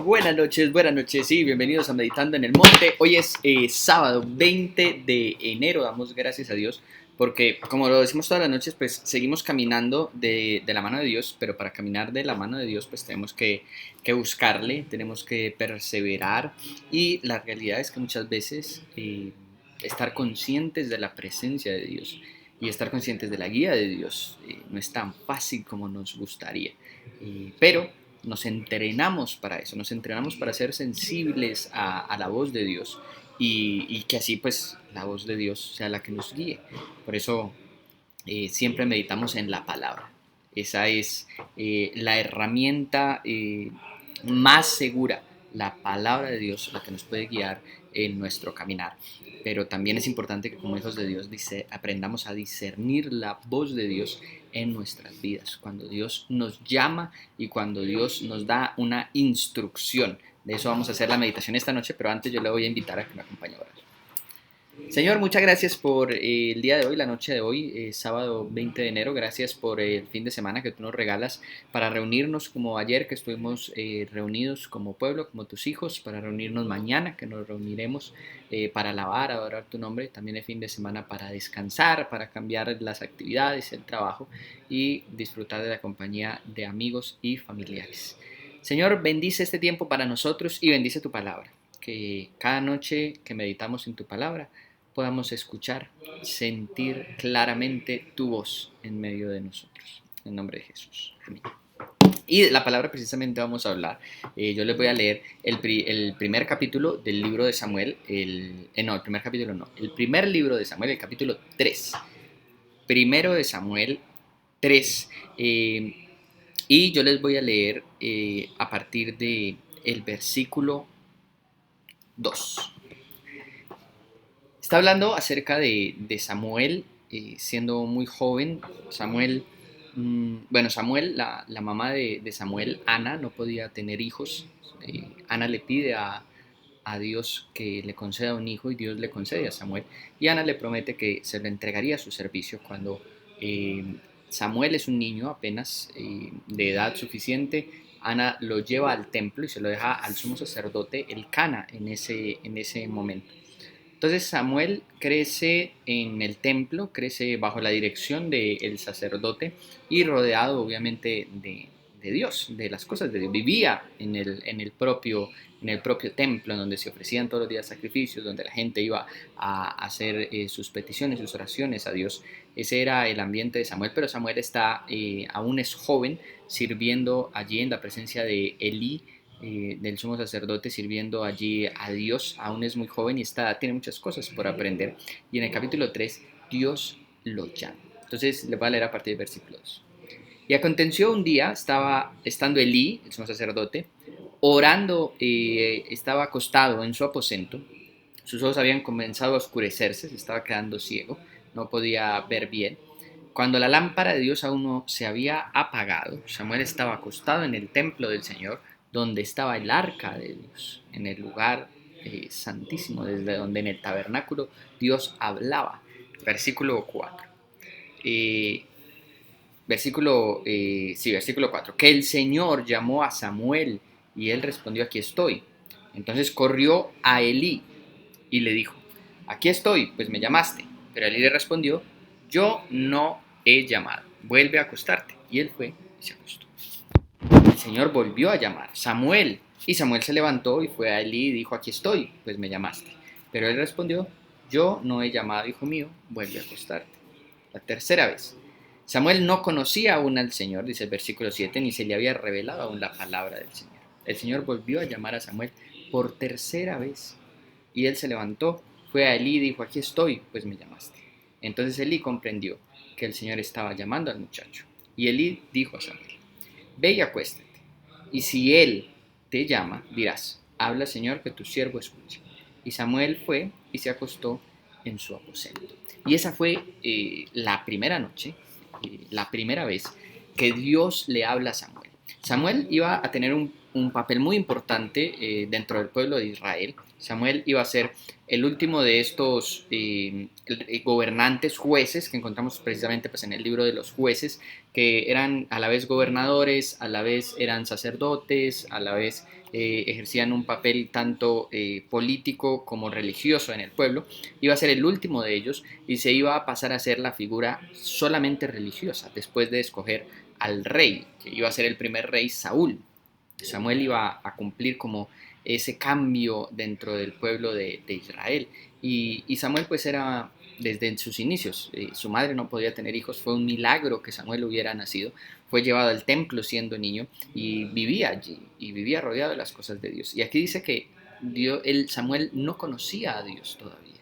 Buenas noches, sí, bienvenidos a Meditando en el Monte. Hoy es sábado 20 de enero, damos gracias a Dios, porque como lo decimos todas las noches, pues seguimos caminando de la mano de Dios, pero para caminar de la mano de Dios, pues tenemos que buscarle, tenemos que perseverar, y la realidad es que muchas veces estar conscientes de la presencia de Dios y estar conscientes de la guía de Dios no es tan fácil como nos gustaría, pero nos entrenamos para eso, nos entrenamos para ser sensibles a la voz de Dios y que así pues la voz de Dios sea la que nos guíe. Por eso siempre meditamos en la palabra. Esa es la herramienta más segura, la palabra de Dios, la que nos puede guiar en nuestro caminar. Pero también es importante que como hijos de Dios aprendamos a discernir la voz de Dios en nuestras vidas, cuando Dios nos llama y cuando Dios nos da una instrucción. De eso vamos a hacer la meditación esta noche, pero antes yo le voy a invitar a que me acompañe a orar. Señor, muchas gracias por el día de hoy, la noche de hoy, sábado 20 de enero. Gracias por el fin de semana que tú nos regalas para reunirnos como ayer que estuvimos reunidos como pueblo, como tus hijos, para reunirnos mañana que nos reuniremos para alabar, adorar tu nombre. También el fin de semana para descansar, para cambiar las actividades, el trabajo y disfrutar de la compañía de amigos y familiares. Señor, bendice este tiempo para nosotros y bendice tu palabra. Que cada noche que meditamos en tu palabra podamos escuchar, sentir claramente tu voz en medio de nosotros. En nombre de Jesús. Amén. Y de la palabra precisamente vamos a hablar. Yo les voy a leer el primer capítulo del libro de Samuel. El primer capítulo no. El primer libro de Samuel, el capítulo 3. Primero de Samuel 3. Y yo les voy a leer a partir de el versículo 2. Está hablando acerca de Samuel siendo muy joven. Samuel, Samuel, la mamá de Samuel, Ana, no podía tener hijos. Ana le pide a Dios que le conceda un hijo y Dios le concede a Samuel. Y Ana le promete que se lo entregaría a su servicio cuando Samuel es un niño apenas de edad suficiente. Ana lo lleva al templo y se lo deja al sumo sacerdote Elcana en ese momento. Entonces Samuel crece en el templo, crece bajo la dirección del sacerdote y rodeado obviamente de Dios, de las cosas de Dios. Vivía en el propio templo, en donde se ofrecían todos los días sacrificios, donde la gente iba a hacer sus peticiones, sus oraciones a Dios. Ese era el ambiente de Samuel, pero Samuel aún es joven, sirviendo allí en la presencia de Elí, del sumo sacerdote, sirviendo allí a Dios. Aún es muy joven y tiene muchas cosas por aprender. Y en el capítulo 3, Dios lo llama. Entonces le voy a leer a partir del versículo 2. Y aconteció un día, estando Elí, el sumo sacerdote, orando, estaba acostado en su aposento. Sus ojos habían comenzado a oscurecerse, se estaba quedando ciego, no podía ver bien. Cuando la lámpara de Dios aún no se había apagado, Samuel estaba acostado en el templo del Señor, donde estaba el arca de Dios, en el lugar santísimo, desde donde en el tabernáculo Dios hablaba. Versículo 4. Versículo 4. Que el Señor llamó a Samuel y él respondió: aquí estoy. Entonces corrió a Elí y le dijo: aquí estoy, pues me llamaste. Pero Elí le respondió: yo no he llamado, vuelve a acostarte. Y él fue y se acostó. El Señor volvió a llamar: Samuel. Y Samuel se levantó y fue a Elí y dijo: aquí estoy, pues me llamaste. Pero él respondió: yo no he llamado, hijo mío, vuelve a acostarte. La tercera vez. Samuel no conocía aún al Señor, dice el versículo 7, ni se le había revelado aún la palabra del Señor. El Señor volvió a llamar a Samuel por tercera vez. Y él se levantó, fue a Elí y dijo: aquí estoy, pues me llamaste. Entonces Elí comprendió que el Señor estaba llamando al muchacho. Y Elí dijo a Samuel: ve y acuéstate. Y si él te llama, dirás: habla, Señor, que tu siervo escucha. Y Samuel fue y se acostó en su aposento. Y esa fue la primera noche, la primera vez que Dios le habla a Samuel. Samuel iba a tener un un papel muy importante dentro del pueblo de Israel. Samuel iba a ser el último de estos gobernantes, jueces, que encontramos precisamente pues, en el libro de los jueces, que eran a la vez gobernadores, a la vez eran sacerdotes, a la vez ejercían un papel tanto político como religioso en el pueblo. Iba a ser el último de ellos y se iba a pasar a ser la figura solamente religiosa, después de escoger al rey, que iba a ser el primer rey Saúl. Samuel iba a cumplir como ese cambio dentro del pueblo de Israel. Y Samuel pues era desde sus inicios, su madre no podía tener hijos, fue un milagro que Samuel hubiera nacido, fue llevado al templo siendo niño y vivía allí, y vivía rodeado de las cosas de Dios. Y aquí dice que Samuel no conocía a Dios todavía,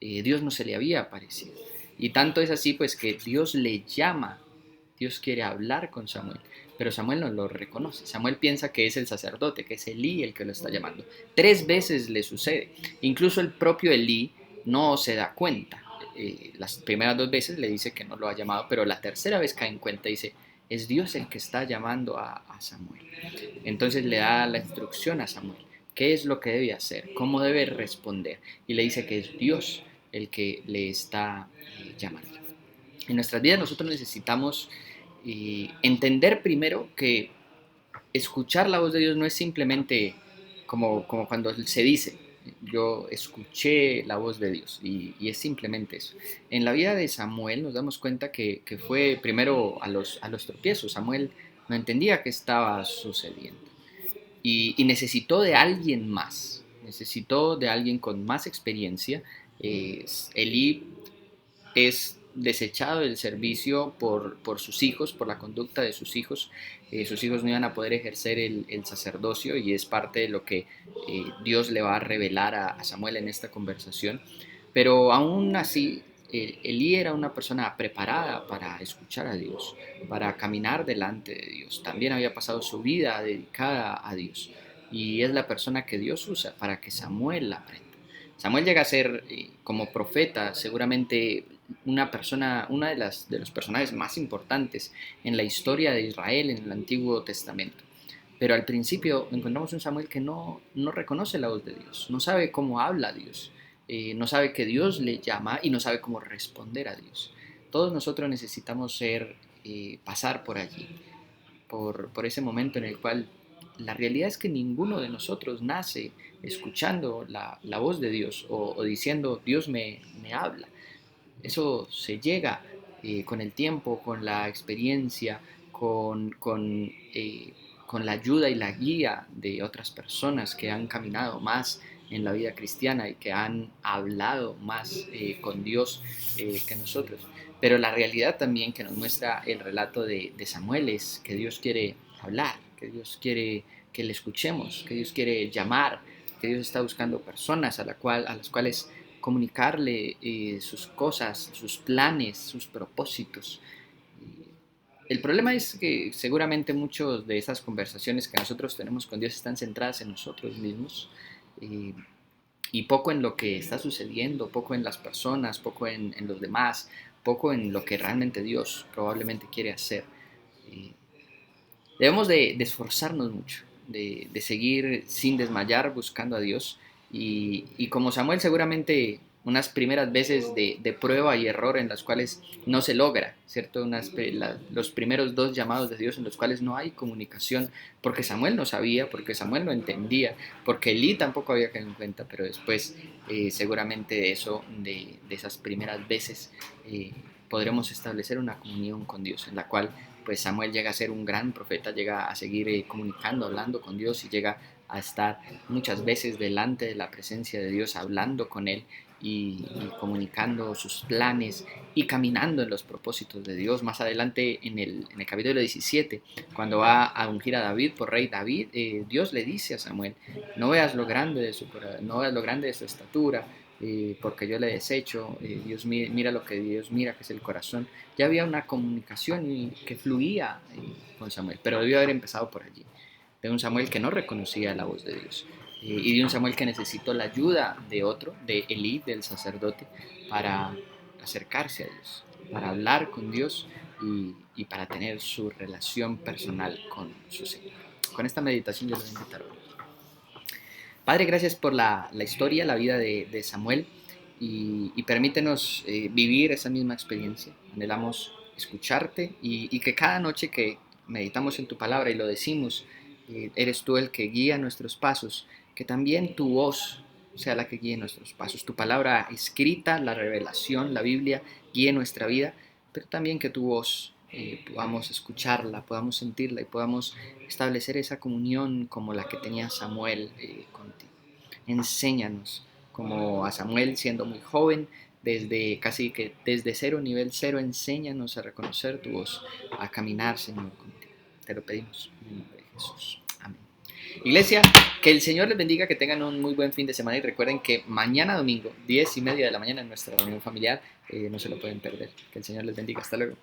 Dios no se le había aparecido. Y tanto es así pues que Dios le llama, Dios quiere hablar con Samuel, pero Samuel no lo reconoce. Samuel piensa que es el sacerdote, que es Elí el que lo está llamando. 3 veces le sucede. Incluso el propio Elí no se da cuenta. Las primeras 2 veces le dice que no lo ha llamado, pero la tercera vez cae en cuenta y dice, es Dios el que está llamando a Samuel. Entonces le da la instrucción a Samuel. ¿Qué es lo que debe hacer? ¿Cómo debe responder? Y le dice que es Dios el que le está llamando. En nuestras vidas nosotros necesitamos entender primero que escuchar la voz de Dios no es simplemente como cuando se dice, yo escuché la voz de Dios, y es simplemente eso. En la vida de Samuel nos damos cuenta que fue primero a los tropiezos. Samuel no entendía qué estaba sucediendo y necesitó de alguien más, necesitó de alguien con más experiencia. Elí es desechado del servicio por sus hijos, por la conducta de sus hijos. Sus hijos no iban a poder ejercer el sacerdocio, y es parte de lo que Dios le va a revelar a Samuel en esta conversación. Pero aún así, Elí era una persona preparada para escuchar a Dios, para caminar delante de Dios. También había pasado su vida dedicada a Dios, y es la persona que Dios usa para que Samuel la aprenda. Samuel llega a ser, como profeta, seguramente una persona, de los personajes más importantes en la historia de Israel en el Antiguo Testamento. Pero al principio encontramos un Samuel que no reconoce la voz de Dios, no sabe cómo habla Dios, no sabe que Dios le llama y no sabe cómo responder a Dios. Todos nosotros necesitamos pasar por allí, por ese momento en el cual la realidad es que ninguno de nosotros nace escuchando la voz de Dios, o diciendo Dios me habla. Eso se llega con el tiempo, con la experiencia, con la ayuda y la guía de otras personas que han caminado más en la vida cristiana y que han hablado más con Dios que nosotros. Pero la realidad también que nos muestra el relato de Samuel es que Dios quiere hablar, que Dios quiere que le escuchemos, que Dios quiere llamar, que Dios está buscando personas a las cuales comunicarle sus cosas, sus planes, sus propósitos. El problema es que seguramente muchas de esas conversaciones que nosotros tenemos con Dios están centradas en nosotros mismos, eh, y poco en lo que está sucediendo, poco en las personas, poco en los demás, poco en lo que realmente Dios probablemente quiere hacer. Eh, Debemos de esforzarnos mucho, de seguir sin desmayar buscando a Dios, y como Samuel seguramente unas primeras veces de prueba y error en las cuales no se logra, ¿cierto? Los primeros 2 llamados de Dios en los cuales no hay comunicación, porque Samuel no sabía, porque Samuel no entendía, porque Elí tampoco había quedado en cuenta, pero después seguramente de eso, de esas primeras veces, podremos establecer una comunión con Dios en la cual pues Samuel llega a ser un gran profeta, llega a seguir comunicando, hablando con Dios, y llega a estar muchas veces delante de la presencia de Dios, hablando con Él y comunicando sus planes y caminando en los propósitos de Dios. Más adelante en el capítulo 17, cuando va a ungir a David por rey David, Dios le dice a Samuel, no veas lo grande de no veas lo grande de su estatura, porque yo le desecho, Dios mira lo que Dios mira, que es el corazón. Ya había una comunicación que fluía con Samuel, pero debió haber empezado por allí, de un Samuel que no reconocía la voz de Dios, y de un Samuel que necesitó la ayuda de otro, de Elí, del sacerdote, para acercarse a Dios, para hablar con Dios y para tener su relación personal con su Señor. Con esta meditación yo lo voy a invitar. Padre, gracias por la historia, la vida de Samuel y permítenos vivir esa misma experiencia. Anhelamos escucharte y que cada noche que meditamos en tu palabra y lo decimos, eres tú el que guía nuestros pasos, que también tu voz sea la que guíe nuestros pasos. Tu palabra escrita, la revelación, la Biblia, guíe nuestra vida, pero también que tu voz podamos escucharla, podamos sentirla y podamos establecer esa comunión como la que tenía Samuel contigo. Enséñanos, como a Samuel siendo muy joven, desde casi que desde cero, nivel cero, enséñanos a reconocer tu voz, a caminar, Señor, contigo. Te lo pedimos en el nombre de Jesús. Amén. Iglesia, que el Señor les bendiga, que tengan un muy buen fin de semana y recuerden que mañana domingo, 10:30 de la mañana en nuestra reunión familiar, no se lo pueden perder. Que el Señor les bendiga. Hasta luego.